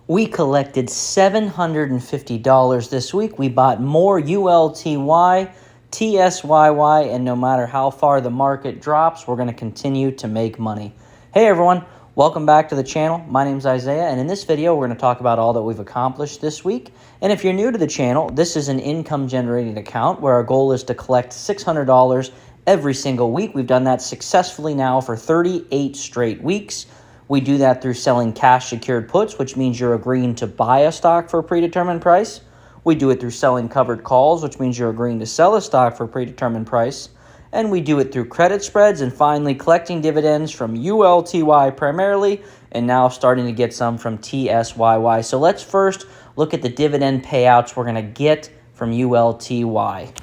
We collected $750 this week. We bought more ULTY, TSYY, and no matter how far the market drops, we're going to continue to make money. Hey everyone, welcome back to the channel. My name is Isaiah, and in this video, we're going to talk about all that we've accomplished this week. And if you're new to the channel, this is an income-generating account where our goal is to collect $600 every single week. We've done that successfully now for 38 straight weeks. We do that through selling cash-secured puts, which means you're agreeing to buy a stock for a predetermined price. We do it through selling covered calls, which means you're agreeing to sell a stock for a predetermined price. And we do it through credit spreads and finally collecting dividends from ULTY primarily, and now starting to get some from TSYY. So let's first look at the dividend payouts we're going to get from ULTY.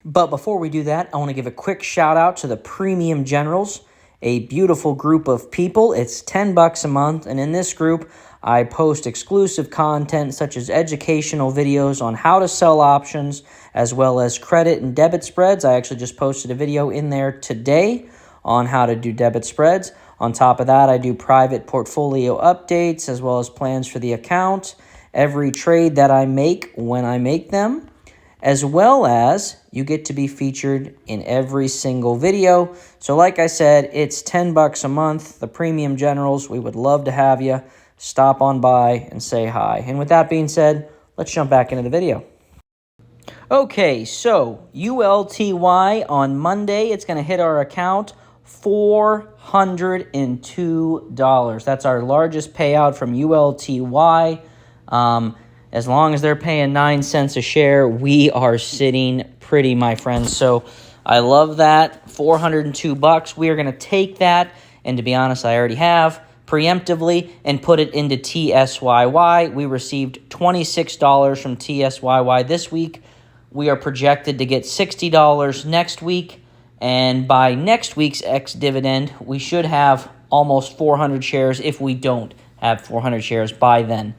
But before we do that, I want to give a quick shout out to the Premium Generals, a beautiful group of people. It's $10 a month, and in this group, I post exclusive content such as educational videos on how to sell options, as well as credit and debit spreads. I actually just posted a video in there today on how to do debit spreads. On top of that, I do private portfolio updates, as well as plans for the account, every trade that I make when I make them, as well as you get to be featured in every single video. So like I said, it's $10 a month. The Premium Generals, we would love to have you. Stop on by and say hi. And with that being said, let's jump back into the video. Okay, so ULTY on Monday, it's going to hit our account $402. That's our largest payout from ULTY. As long as they're paying 9 cents a share, we are sitting pretty, my friends. So I love that. $402. We are going to take that, and to be honest, I already have, preemptively, and put it into TSYY. We received $26 from TSYY this week. We are projected to get $60 next week, and by next week's ex-dividend, we should have almost 400 shares if we don't have 400 shares by then.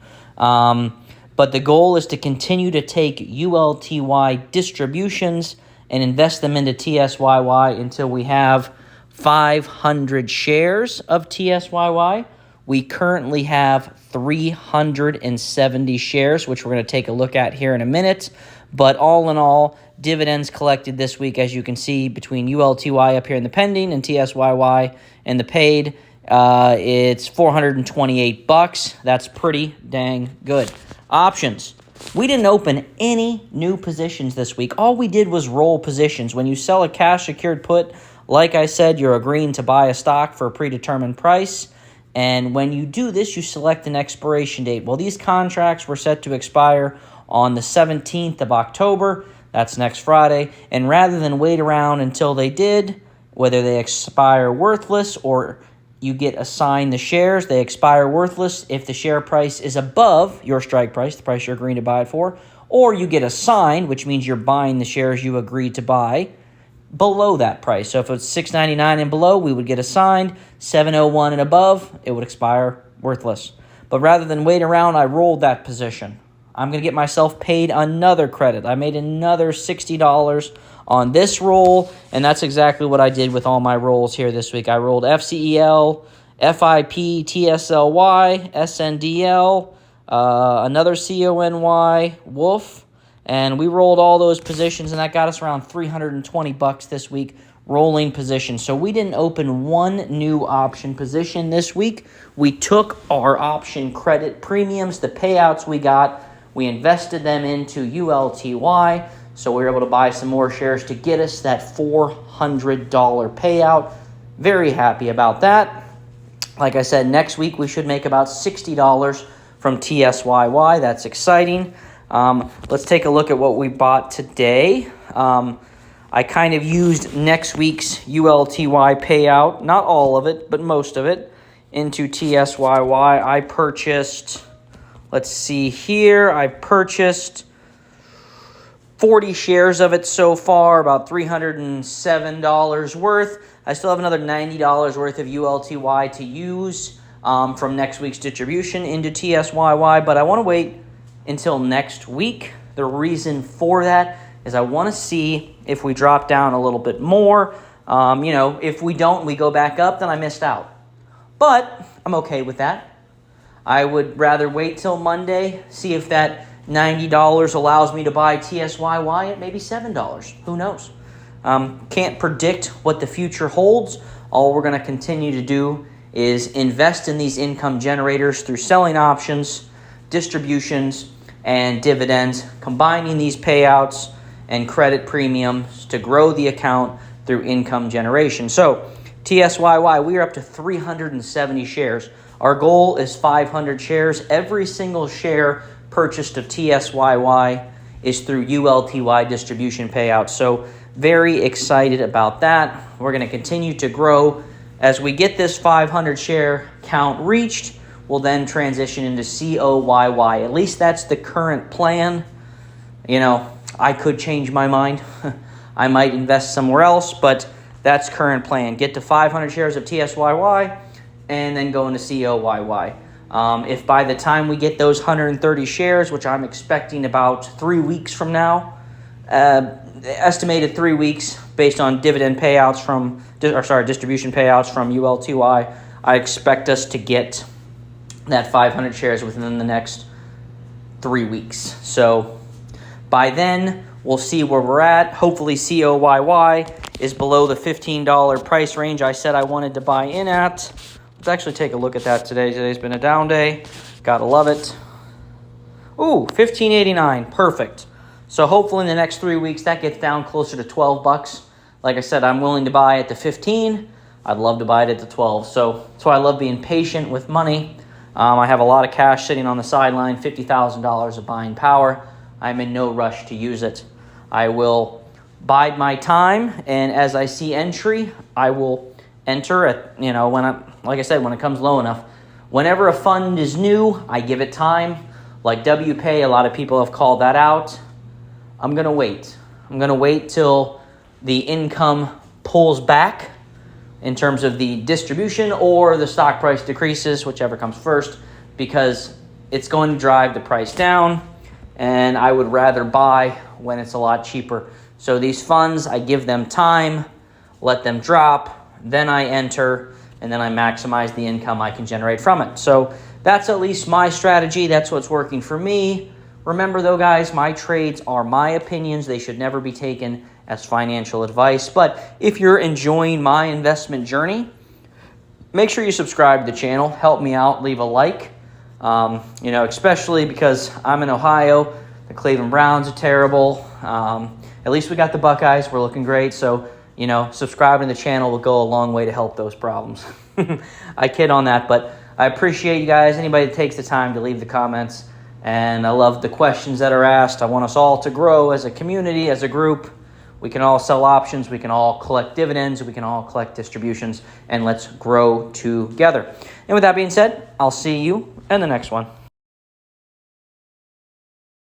But the goal is to continue to take ULTY distributions and invest them into TSYY until we have 500 shares of TSYY. We currently have 370 shares, which we're going to take a look at here in a minute. But all in all, dividends collected this week, as you can see, between ULTY up here in the pending and TSYY and the paid, it's $428. That's pretty dang good. Options. We didn't open any new positions this week. All we did was roll positions. When you sell a cash-secured put, like I said, you're agreeing to buy a stock for a predetermined price. And when you do this, you select an expiration date. Well, these contracts were set to expire on the 17th of October. That's next Friday. And rather than wait around until they did, whether they expire worthless or you get assigned the shares, they expire worthless if the share price is above your strike price, the price you're agreeing to buy it for, or you get assigned, which means you're buying the shares you agreed to buy below that price. So if it's $6.99 and below, we would get assigned. $7.01 and above, it would expire worthless. But rather than wait around, I rolled that position. I'm going to get myself paid another credit. I made another $60 on this roll, and that's exactly what I did with all my rolls here this week. I rolled FCEL, FIP, TSLY, SNDL, another CONY, Wolf, and we rolled all those positions, and that got us around $320 this week, rolling position. So we didn't open one new option position this week. We took our option credit premiums, the payouts we got, we invested them into ULTY, so we were able to buy some more shares to get us that $400 payout. Very happy about that. Like I said, next week we should make about $60 from TSYY. That's exciting. Let's take a look at what we bought today. I kind of used next week's ULTY payout, not all of it, but most of it, into TSYY. I purchased, let's see here, I purchased 40 shares of it so far, about $307 worth. I still have another $90 worth of ULTY to use from next week's distribution into TSYY, but I want to wait until next week. The reason for that is I want to see if we drop down a little bit more. If we don't, we go back up, then I missed out. But I'm okay with that. I would rather wait till Monday, see if that $90 allows me to buy TSYY at maybe $7. Who knows? Can't predict what the future holds. All we're going to continue to do is invest in these income generators through selling options, distributions, and dividends, combining these payouts and credit premiums to grow the account through income generation. So TSYY, we are up to 370 shares. Our goal is 500 shares. Every single share purchased of TSYY is through ULTY distribution payouts. So very excited about that. We're going to continue to grow. As we get this 500 share count reached, we'll then transition into COYY. At least that's the current plan. You know, I could change my mind. I might invest somewhere else, but that's current plan. Get to 500 shares of TSYY and then go into COYY. If by the time we get those 130 shares, which I'm expecting about 3 weeks from now, estimated 3 weeks based on dividend payouts distribution payouts from ULTY, I expect us to get that 500 shares within the next 3 weeks. So by then, we'll see where we're at. Hopefully COYY is below the $15 price range I said I wanted to buy in at. Let's actually take a look at that today. Today's been a down day. Gotta love it. Ooh, $15.89. Perfect. So hopefully in the next 3 weeks, that gets down closer to $12. Like I said, I'm willing to buy it to 15. I'd love to buy it at the 12. So that's why I love being patient with money. I have a lot of cash sitting on the sideline, $50,000 of buying power. I'm in no rush to use it. I will bide my time, and as I see entry, I will enter at, like I said, when it comes low enough. Whenever a fund is new, I give it time. Like WPay, a lot of people have called that out. I'm going to wait. I'm going to wait till the income pulls back in terms of the distribution or the stock price decreases, whichever comes first, because it's going to drive the price down, and I would rather buy when it's a lot cheaper. So these funds, I give them time, let them drop, then I enter, and then I maximize the income I can generate from it. So that's at least my strategy. That's what's working for me. Remember though, guys, my trades are my opinions. They should never be taken as financial advice. But if you're enjoying my investment journey, make sure you subscribe to the channel. Help me out. Leave a like. Especially because I'm in Ohio. The Cleveland Browns are terrible. At least we got the Buckeyes. We're looking great. So, subscribing to the channel will go a long way to help those problems. I kid on that, but I appreciate you guys. Anybody that takes the time to leave the comments. And I love the questions that are asked. I want us all to grow as a community, as a group. We can all sell options. We can all collect dividends. We can all collect distributions. And let's grow together. And with that being said, I'll see you in the next one.